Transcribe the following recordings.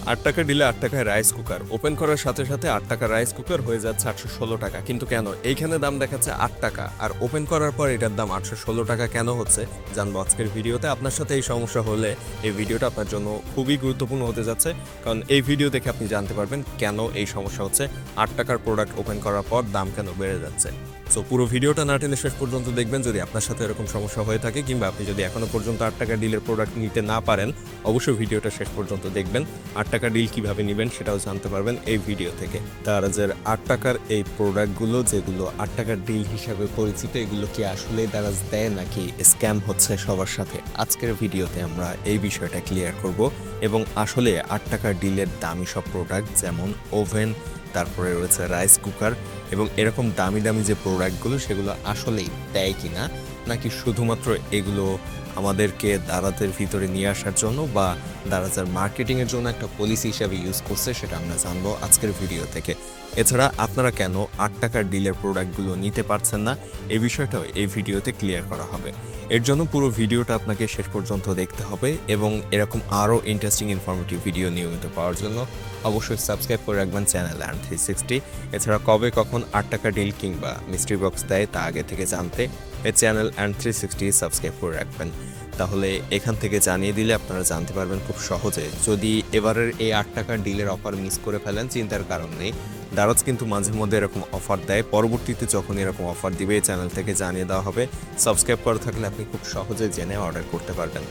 ৳৮ delay ৳৮ rice cooker open করার সাথে সাথে ৳৮ রাইস কুকার হয়ে যাচ্ছে ৳816 কিন্তু কেন এইখানে দাম দেখাচ্ছে ৳8 আর ওপেন করার পর এটার দাম ৳816 কেন হচ্ছে জানবো আজকের ভিডিওতে। আপনার সাথে এই সমস্যা হলে এই ভিডিওটা আপনার জন্য খুবই গুরুত্বপূর্ণ হতে যাচ্ছে, কারণ এই ভিডিও দেখে আপনি জানতে পারবেন কেন এই সমস্যা হচ্ছে, ৳8 প্রোডাক্ট ওপেন করার পর দাম কেন বেড়ে যাচ্ছে। সো পুরো ভিডিওটা না টেনে শেষ পর্যন্ত দেখবেন। যদি আপনার সাথে এরকম সমস্যা হয়ে থাকে কিংবা আপনি যদি এখনো পর্যন্ত ৳8 ডিলের প্রোডাক্ট নিতে না পারেন, অবশ্যই ভিডিওটা শেষ পর্যন্ত দেখবেন। ৳8 ডিল কিভাবে নেবেন সেটাও জানতে পারবেন এই ভিডিও থেকে। দারাজের ৳8 এই প্রোডাক্টগুলো যেগুলো ৳8 ডিল হিসাবে পরিচিত, এগুলো কি আসলে দারাজ দেয় নাকি স্ক্যাম হচ্ছে সবার সাথে, আজকের ভিডিওতে আমরা এই বিষয়টা ক্লিয়ার করব। এবং আসলে ৳8 ডিলের দামি সব প্রোডাক্ট যেমন ওভেন, তারপরে রয়েছে রাইস কুকার এবং এরকম দামি দামি যে প্রোডাক্টগুলো সেগুলো আসলেই দেয় কিনা, নাকি শুধুমাত্র এগুলো আমাদেরকে দারাজের ভিতরে নিয়ে আসার জন্য বা দারাজের মার্কেটিংয়ের জন্য একটা পলিসি হিসাবে ইউজ করছে, সেটা আমরা জানবো আজকের ভিডিও থেকে। এছাড়া আপনারা কেন ৳8 ডিলের প্রোডাক্টগুলো নিতে পারছেন না, এই বিষয়টাও এই ভিডিওতে ক্লিয়ার করা হবে। এর জন্য পুরো ভিডিওটা আপনাকে শেষ পর্যন্ত দেখতে হবে এবং এরকম আরও ইন্টারেস্টিং ইনফরমেটিভ ভিডিও নিয়মিত পাওয়ার জন্য অবশ্যই সাবস্ক্রাইব করে রাখবেন চ্যানেল আর্ন 360। এছাড়া কবে কখন ৳8 ডিল কিংবা মিস্ট্রি বক্স দেয় তা আগে থেকে জানতে এই চ্যানেল আর্ন 360 সাবস্ক্রাইব করে রাখবেন। তাহলে এখান থেকে জানিয়ে দিলে আপনারা জানতে পারবেন খুব সহজে। যদি এবারের এই ৳8 ডিলের অফার মিস করে ফেলেন, চিন্তার কারণ নেই। দারাজ কিন্তু মাঝে মধ্যে এরকম অফার দেয়, পরবর্তীতে যখন এরকম অফার দিবে এই চ্যানেল থেকে জানিয়ে দেওয়া হবে। সাবস্ক্রাইব করা থাকলে আপনি খুব সহজে জেনে অর্ডার করতে পারবেন।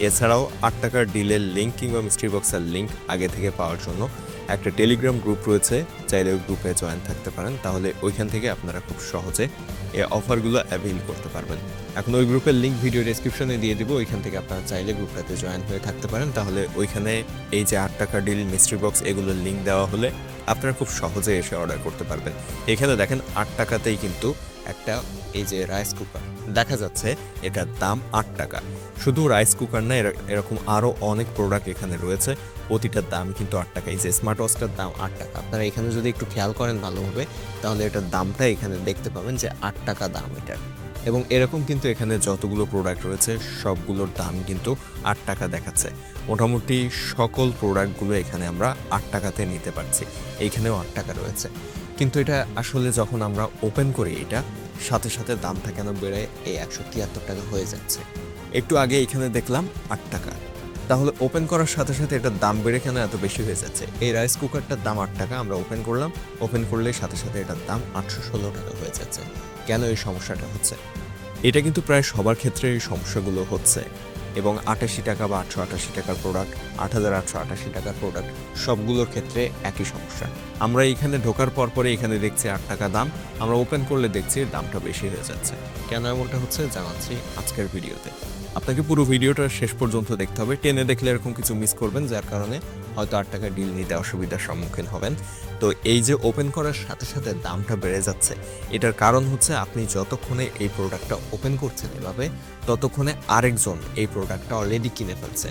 এছাড়াও ৳8 ডিলের লিঙ্ক কিংবা মিস্ট্রি বক্সের লিঙ্ক আগে থেকে পাওয়ার জন্য একটা টেলিগ্রাম গ্রুপ রয়েছে, চাইলে ওই গ্রুপে জয়েন থাকতে পারেন। তাহলে ওইখান থেকে আপনারা খুব সহজে এই অফারগুলো অ্যাভেইল করতে পারবেন। এখন ওই গ্রুপের লিঙ্ক ভিডিও ডেসক্রিপশনে দিয়ে দিব, ওইখান থেকে আপনারা চাইলে গ্রুপটাতে জয়েন হয়ে থাকতে পারেন। তাহলে ওইখানে এই যে ৳8 ডিল, মিস্ট্রি বক্স এগুলোর লিঙ্ক দেওয়া হলে আপনারা খুব সহজে এসে অর্ডার করতে পারবেন। এখানে দেখেন ৳8তেই কিন্তু একটা এই যে রাইস কুকার দেখা যাচ্ছে, এটার দাম ৳8। শুধু রাইস কুকার না, এরকম আরও অনেক প্রোডাক্ট এখানে রয়েছে, প্রতিটার দাম কিন্তু ৳8। এই যে স্মার্ট ওয়াচটার দাম ৳8। আপনারা এখানে যদি একটু খেয়াল করেন ভালোভাবে, তাহলে এটার দামটা এখানে দেখতে পাবেন যে ৳8 দাম এটার। এবং এরকম কিন্তু এখানে যতগুলো প্রোডাক্ট রয়েছে সবগুলোর দাম কিন্তু ৳8 দেখাচ্ছে। মোটামুটি সকল প্রোডাক্টগুলো এখানে আমরা ৳8তে নিতে পারছি। এইখানেও ৳8 রয়েছে, কিন্তু এটা আসলে যখন আমরা ওপেন করি এটা সাথে সাথে দামটা কেন বেড়ে এই ৳173 হয়ে যাচ্ছে। একটু আগে এখানে দেখলাম ৳8, তাহলে ওপেন করার সাথে সাথে এটার দাম বেড়ে কেন এত বেশি হয়ে যাচ্ছে? এই রাইস কুকারটার দাম ৳8, আমরা ওপেন করলাম, ওপেন করলে সাথে সাথে এটার দাম ৳816 হয়ে যাচ্ছে। কেন এই সমস্যাটা হচ্ছে? এটা কিন্তু প্রায় সবার ক্ষেত্রে এই সমস্যাগুলো হচ্ছে এবং ৳৮৮ বা ৳888 প্রোডাক্ট, ৳৮৮৮৮ প্রোডাক্ট সবগুলোর ক্ষেত্রে একই সমস্যা। আমরা এখানে ঢোকার পরে এখানে দেখছি ৳8 দাম, আমরা ওপেন করলে দেখছি দামটা বেশি হয়ে যাচ্ছে। কেন এমনটা হচ্ছে জানাচ্ছি আজকের ভিডিওতে। আপনাকে পুরো ভিডিওটা শেষ পর্যন্ত দেখতে হবে, টেনে দেখলে এরকম কিছু মিস করবেন যার কারণে হয়তো ৳8 ডিল নিতে অসুবিধার সম্মুখীন হবেন। তো এই যে ওপেন করার সাথে সাথে দামটা বেড়ে যাচ্ছে, এটার কারণ হচ্ছে আপনি যতক্ষণে এই প্রোডাক্টটা ওপেন করছেন এভাবে, ততক্ষণে আরেকজন এই প্রোডাক্টটা অলরেডি কিনে ফেলছে।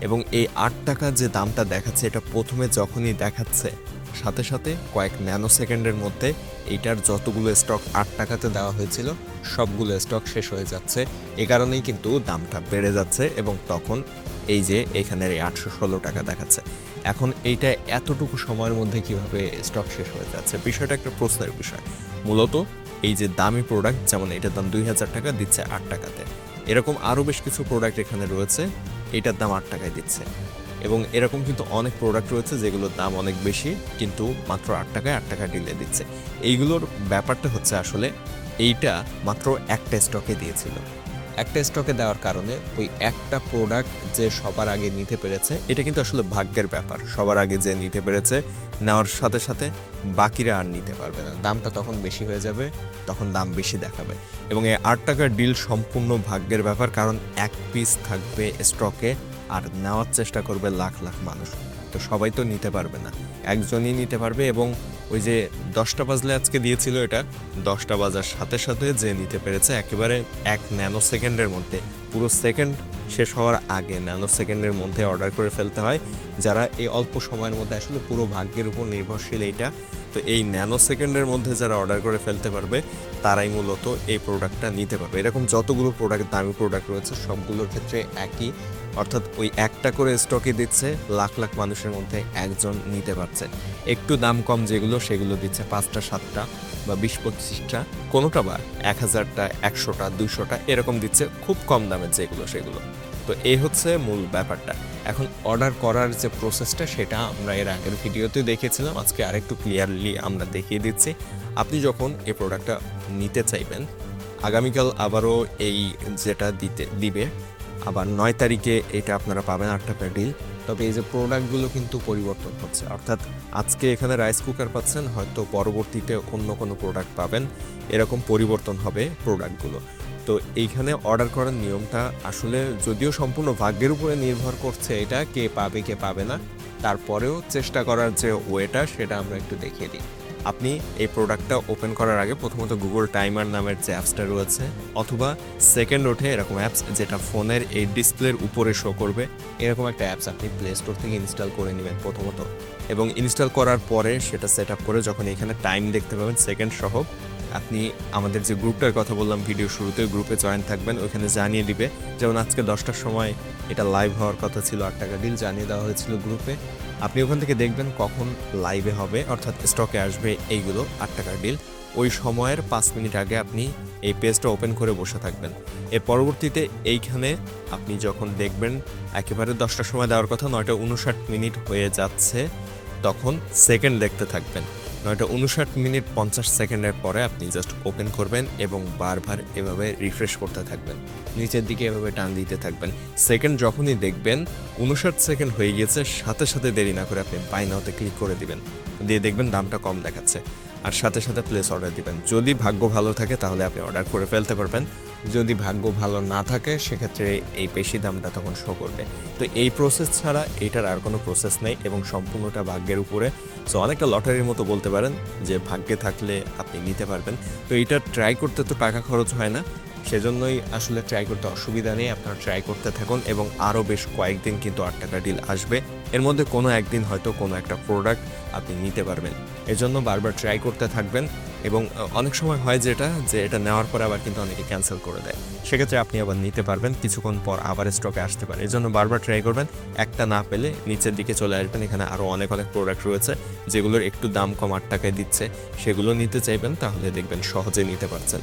এবং এই ৳8 যে দামটা দেখাচ্ছে, এটা প্রথমে যখনই দেখাচ্ছে সাথে সাথে কয়েক ন্যানো সেকেন্ডের মধ্যে এইটার যতগুলো স্টক ৳8তে দেওয়া হয়েছিল সবগুলো স্টক শেষ হয়ে যাচ্ছে। এ কারণেই কিন্তু দামটা বেড়ে যাচ্ছে এবং তখন এই যে এখানের এই ৳816 দেখাচ্ছে। এখন এইটা এতটুকু সময়ের মধ্যে কিভাবে স্টক শেষ হয়ে যাচ্ছে, বিষয়টা একটা প্রশ্নের বিষয়। মূলত এই যে দামি প্রোডাক্ট, যেমন এটার দাম ৳2000 দিচ্ছে ৳8তে, এরকম আরও বেশ কিছু প্রোডাক্ট এখানে রয়েছে এটার দাম ৳8 দিচ্ছে। এবং এরকম কিন্তু অনেক প্রোডাক্ট রয়েছে যেগুলোর দাম অনেক বেশি কিন্তু মাত্র ৳8 ডিলে দিচ্ছে। এইগুলোর ব্যাপারটা হচ্ছে আসলে এইটা মাত্র একটা স্টকে দিয়েছিল। একটা স্টকে দেওয়ার কারণে ওই একটা প্রোডাক্ট যে সবার আগে নিতে পেরেছে, এটা কিন্তু আসলে ভাগ্যের ব্যাপার। সবার আগে যে নিতে পেরেছে, নেওয়ার সাথে সাথে বাকিরা আর নিতে পারবে না, দামটা তখন বেশি হয়ে যাবে, তখন দাম বেশি দেখাবে। এবং এই ৳8 ডিল সম্পূর্ণ ভাগ্যের ব্যাপার, কারণ এক পিস থাকবে স্টকে আর নেওয়ার চেষ্টা করবে লাখ লাখ মানুষ। তো সবাই তো নিতে পারবে না, একজনই নিতে পারবে। এবং ওই যে 10টা বাজলে আজকে দিয়েছিল, এটা 10টা বাজার সাথে সাথে যে নিতে পেরেছে একেবারে এক ন্যানো সেকেন্ডের মধ্যে, পুরো সেকেন্ড শেষ হওয়ার আগে ন্যানো সেকেন্ডের মধ্যে অর্ডার করে ফেলতে হয়। যারা এই অল্প সময়ের মধ্যে, আসলে পুরো ভাগ্যের উপর নির্ভরশীল এইটা, তো এই ন্যানো সেকেন্ডের মধ্যে যারা অর্ডার করে ফেলতে পারবে তারাই মূলত এই প্রোডাক্টটা নিতে পারবে। এরকম যতগুলো প্রোডাক্ট, দামি প্রোডাক্ট রয়েছে সবগুলোর ক্ষেত্রে একই, অর্থাৎ ওই একটা করে স্টকে দিচ্ছে, লাখ লাখ মানুষের মধ্যে একজন নিতে পারছে। একটু দাম কম যেগুলো সেগুলো দিচ্ছে 5টা 7টা বা 20-25টা, কোনোটা বা 1000টা 100টা 200টা এরকম দিচ্ছে, খুব কম দামের যেগুলো সেগুলো। তো এই হচ্ছে মূল ব্যাপারটা। এখন অর্ডার করার যে প্রসেসটা সেটা আমরা এর আগের ভিডিওতে দেখেছিলাম, আজকে আরেকটু ক্লিয়ারলি আমরা দেখিয়ে দিচ্ছি। আপনি যখন এই প্রোডাক্টটা নিতে চাইবেন, আগামীকাল আবারও এই যেটা দিবে, আবার 9 তারিখে এটা আপনারা পাবেন 8 টাকার ডিল। তবে এই যে প্রোডাক্টগুলো কিন্তু পরিবর্তন হচ্ছে, অর্থাৎ আজকে এখানে রাইস কুকার পাচ্ছেন, হয়তো পরবর্তীতে অন্য কোনো প্রোডাক্ট পাবেন, এরকম পরিবর্তন হবে প্রোডাক্টগুলো। তো এইখানে অর্ডার করার নিয়মটা আসলে যদিও সম্পূর্ণ ভাগ্যের উপরে নির্ভর করছে, এটা কে পাবে কে পাবে না, তারপরেও চেষ্টা করার যে ওয়েটা সেটা আমরা একটু দেখিয়ে দিই। আপনি এই প্রোডাক্টটা ওপেন করার আগে প্রথমত গুগল টাইমার নামের যে অ্যাপসটা রয়েছে, অথবা সেকেন্ড ওঠে এরকম অ্যাপস যেটা ফোনের এই ডিসপ্লের উপরে শো করবে, এরকম একটা অ্যাপস আপনি প্লে স্টোর থেকে ইনস্টল করে নেবেন প্রথমত। এবং ইনস্টল করার পরে সেটা সেট আপ করে যখন এখানে টাইম দেখতে পাবেন সেকেন্ড সহ, আপনি আমাদের যে গ্রুপটার কথা বললাম ভিডিও শুরুতে, গ্রুপে জয়েন থাকবেন, ওইখানে জানিয়ে দিবে। যেমন আজকে 10টার সময় এটা লাইভ হওয়ার কথা ছিল, 8 টাকা ডিল জানিয়ে দেওয়া হয়েছিল গ্রুপে। আপনি ওখান থেকে দেখবেন কখন লাইভে হবে, অর্থাৎ স্টকে আসবে এইগুলো 8 টাকার ডিল। ওই সময়ের 5 মিনিট আগে আপনি এই পেজটা ওপেন করে বসে থাকবেন। এর পরবর্তীতে এইখানে আপনি যখন দেখবেন একেবারে 10টার সময় দেওয়ার কথা, 9:59 হয়ে যাচ্ছে, তখন সেকেন্ড দেখতে থাকবেন। 9:59 50 সেকেন্ডের পরে আপনি জাস্ট ওপেন করবেন এবং বারবার এভাবে রিফ্রেশ করতে থাকবেন, নিচের দিকে এভাবে টান দিতে থাকবেন। সেকেন্ড যখনই দেখবেন 59 সেকেন্ড হয়ে গিয়েছে, সাথে সাথে দেরি না করে আপনি বাই নাওতে ক্লিক করে দিবেন, দিয়ে দেখবেন দামটা কম দেখাচ্ছে, আর সাথে সাথে প্লেস অর্ডার দিবেন। যদি ভাগ্য ভালো থাকে তাহলে আপনি অর্ডার করে ফেলতে পারবেন, যদি ভাগ্য ভালো না থাকে সেক্ষেত্রে এই বেশি দামটা তখন শো করবে। তো এই প্রসেস ছাড়া এটার আর কোনো প্রসেস নেই এবং সম্পূর্ণটা ভাগ্যের উপরে। সো অনেকটা লটারির মতো বলতে পারেন, যে ভাগ্যে থাকলে আপনি নিতে পারবেন। তো এটা ট্রাই করতে তো টাকা খরচ হয় না, সেজন্যই আসলে ট্রাই করতে অসুবিধা নেই। আপনারা ট্রাই করতে থাকুন এবং আরও বেশ কয়েকদিন কিন্তু 8 টাকা ডিল আসবে, এর মধ্যে কোনো একদিন হয়তো কোনো একটা প্রোডাক্ট আপনি নিতে পারবেন। এজন্য বারবার ট্রাই করতে থাকবেন। এবং অনেক সময় হয় যেটা, যে এটা নেওয়ার পর আবার কিন্তু অনেকে ক্যান্সেল করে দেয়, সেক্ষেত্রে আপনি আবার নিতে পারবেন, কিছুক্ষণ পর আবার স্টকে আসতে পারে। এজন্য বারবার ট্রাই করবেন, একটা না পেলে নিচের দিকে চলে আসবেন, এখানে আরও অনেক প্রোডাক্ট রয়েছে যেগুলোর একটু দাম কম 8 টাকায় দিচ্ছে, সেগুলো নিতে চাইবেন, তাহলে দেখবেন সহজে নিতে পারছেন।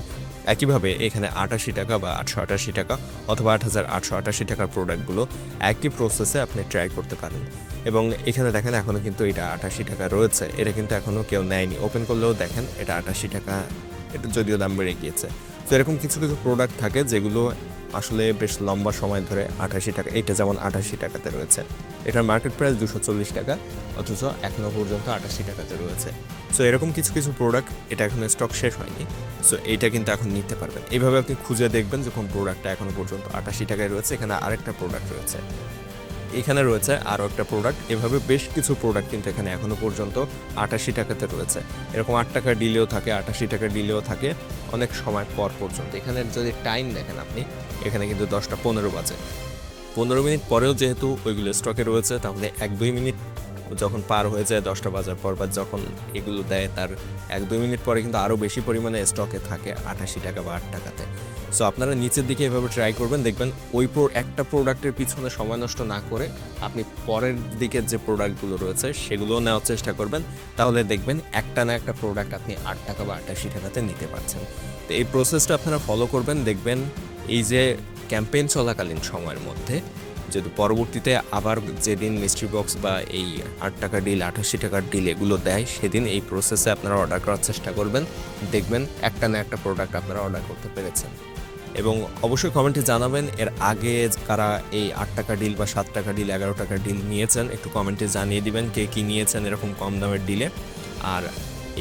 একইভাবে এখানে 88 টাকা বা 888 টাকা অথবা 8888 টাকার প্রোডাক্টগুলো একই প্রসেসে আপনি ট্রাই করতে পারেন। এবং এখানে দেখেন এখনও কিন্তু এটা 88 টাকা রয়েছে, এটা কিন্তু এখনও কেউ নেয়নি। ওপেন করলেও দেখেন এটা 88 টাকা, এটা যদিও দাম বেড়ে গিয়েছে। তো এরকম কিছু কিছু প্রোডাক্ট থাকে যেগুলো আসলে বেশ লম্বা সময় ধরে 88 টাকা, এটা যেমন 88 টাকাতে রয়েছে, এটার মার্কেট প্রাইস 240 টাকা, অথচ এখনও পর্যন্ত 88 টাকাতে রয়েছে। সো এরকম কিছু কিছু প্রোডাক্ট, এটা এখনো স্টক শেষ হয়নি, সো এইটা কিন্তু এখন নিতে পারবেন। এইভাবে আপনি খুঁজে দেখবেন যখন প্রোডাক্টটা এখনো পর্যন্ত 88 টাকায় রয়েছে, এখানে আরেকটা প্রোডাক্ট রয়েছে, এখানে রয়েছে আরও একটা প্রোডাক্ট, এভাবে বেশ কিছু প্রোডাক্ট কিন্তু এখানে এখনো পর্যন্ত 88 টাকাতে রয়েছে। এরকম 8 টাকার ডিলেও থাকে, 88 টাকার ডিলেও থাকে, অনেক সময় পর পর্যন্ত। এখানে যদি টাইম দেখেন আপনি, এখানে কিন্তু 10টা 15 বাজে, 15 মিনিট পরেও যেহেতু ওইগুলো স্টকে রয়েছে, তাহলে 1-2 মিনিট যখন পার হয়ে যায় 10টা বাজার পর, বা যখন এগুলো দেয় তার 1-2 মিনিট পরে কিন্তু আরও বেশি পরিমাণে স্টকে থাকে 88 টাকা বা 8 টাকাতে। সো আপনারা নিচের দিকে এভাবে ট্রাই করবেন, দেখবেন ওই একটা প্রোডাক্টের পিছনে সময় নষ্ট না করে আপনি পরের দিকের যে প্রোডাক্টগুলো রয়েছে সেগুলোও নেওয়ার চেষ্টা করবেন, তাহলে দেখবেন একটা না একটা প্রোডাক্ট আপনি 8 টাকা বা 88 টাকাতে নিতে পারছেন। তো এই প্রসেসটা আপনারা ফলো করবেন, দেখবেন এই যে ক্যাম্পেইন চলাকালীন সময়ের মধ্যে, যদি পরবর্তীতে আবার যেদিন মিস্ট্রি বক্স বা এই 8 টাকা ডিল 88 টাকার ডিল এগুলো দেয়, সেদিন এই প্রসেসে আপনারা অর্ডার করার চেষ্টা করবেন, দেখবেন একটা না একটা প্রোডাক্ট আপনারা অর্ডার করতে পেরেছেন। এবং অবশ্যই কমেন্টে জানাবেন এর আগে কারা এই 8 টাকা ডিল বা 7 টাকা ডিল 11 টাকার ডিল নিয়েছেন, একটু কমেন্টে জানিয়ে দিবেন কে কী নিয়েছেন এরকম কম দামের ডিলে। আর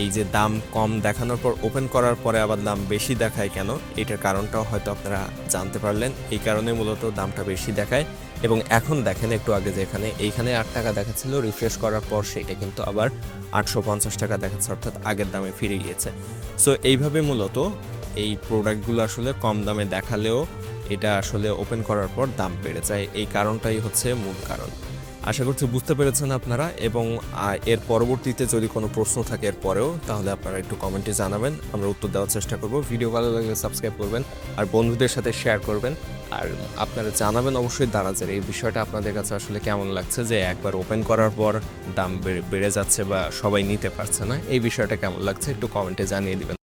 এই যে দাম কম দেখানোর পর ওপেন করার পরে আবার দাম বেশি দেখায় কেন, এটার কারণটাও হয়তো আপনারা জানতে পারলেন। এই কারণে মূলত দামটা বেশি দেখায়। এবং এখন দেখেন একটু আগে যেখানে এইখানে 8 টাকা দেখাচ্ছিল, রিফ্রেশ করার পর সেটা কিন্তু আবার 850 টাকা দেখাচ্ছে, অর্থাৎ আগের দামে ফিরে গিয়েছে। সো এইভাবে মূলত এই প্রোডাক্টগুলো আসলে কম দামে দেখালেও এটা আসলে ওপেন করার পর দাম বেড়ে যায়, এই কারণটাই হচ্ছে মূল কারণ। আশা করছি বুঝতে পেরেছেন আপনারা। এবং এর পরবর্তীতে যদি কোনো প্রশ্ন থাকে এর পরেও, তাহলে আপনারা একটু কমেন্টে জানাবেন, আমরা উত্তর দেওয়ার চেষ্টা করব। ভিডিও ভালো লাগলে সাবস্ক্রাইব করবেন আর বন্ধুদের সাথে শেয়ার করবেন। আর আপনারা জানাবেন অবশ্যই দারাজের এই বিষয়টা আপনাদের কাছে আসলে কেমন লাগছে, যে একবার ওপেন করার পর দাম বেড়ে যাচ্ছে বা সবাই নিতে পারছে না, এই বিষয়টা কেমন লাগছে একটু কমেন্টে জানিয়ে দিবেন।